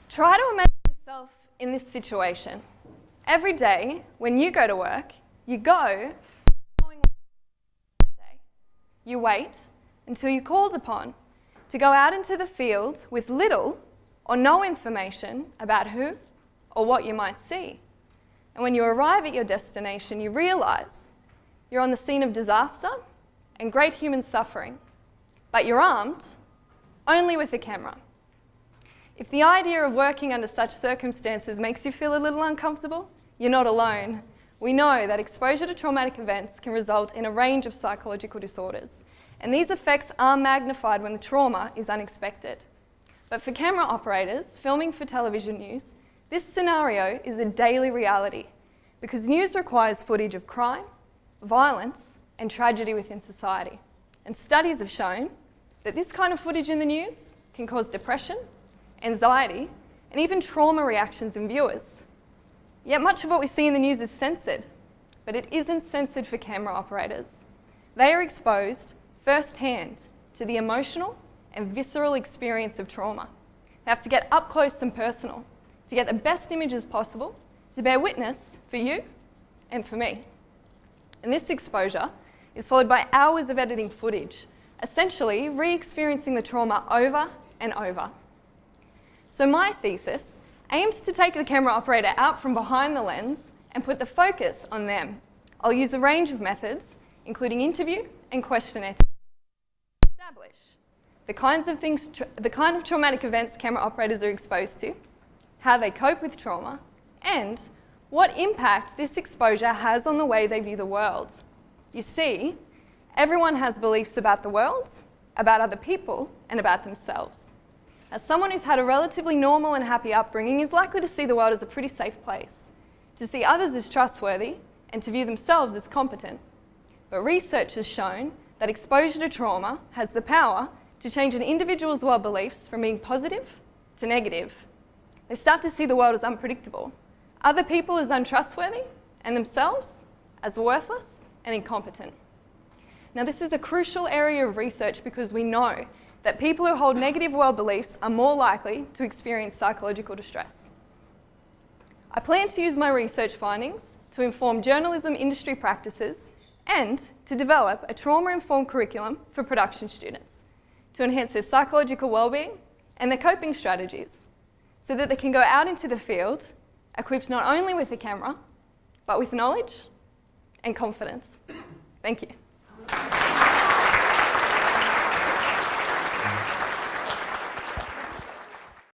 Try to imagine yourself in this situation. Every day when you go to work, you go knowing that day. You wait until you're called upon to go out into the field with little or no information about who or what you might see. And when you arrive at your destination, you realise you're on the scene of disaster and great human suffering, but you're armed only with a camera. If the idea of working under such circumstances makes you feel a little uncomfortable, you're not alone. We know that exposure to traumatic events can result in a range of psychological disorders, and these effects are magnified when the trauma is unexpected. But for camera operators filming for television news, this scenario is a daily reality because news requires footage of crime, violence, and tragedy within society. And studies have shown that this kind of footage in the news can cause depression, anxiety, and even trauma reactions in viewers. Yet much of what we see in the news is censored, but it isn't censored for camera operators. They are exposed firsthand to the emotional and visceral experience of trauma. They have to get up close and personal to get the best images possible to bear witness for you and for me. And this exposure is followed by hours of editing footage, essentially re-experiencing the trauma over and over. So my thesis aims to take the camera operator out from behind the lens and put the focus on them. I'll use a range of methods, including interview and questionnaire, to establish the kind of traumatic events camera operators are exposed to, how they cope with trauma, and what impact this exposure has on the way they view the world. You see, everyone has beliefs about the world, about other people, and about themselves. As someone who's had a relatively normal and happy upbringing is likely to see the world as a pretty safe place, to see others as trustworthy, and to view themselves as competent. But research has shown that exposure to trauma has the power to change an individual's world beliefs from being positive to negative. They start to see the world as unpredictable, other people as untrustworthy, and themselves as worthless and incompetent. Now, this is a crucial area of research because we know that people who hold negative world beliefs are more likely to experience psychological distress. I plan to use my research findings to inform journalism industry practices and to develop a trauma-informed curriculum for production students to enhance their psychological well-being and their coping strategies so that they can go out into the field equipped not only with a camera, but with knowledge and confidence. Thank you.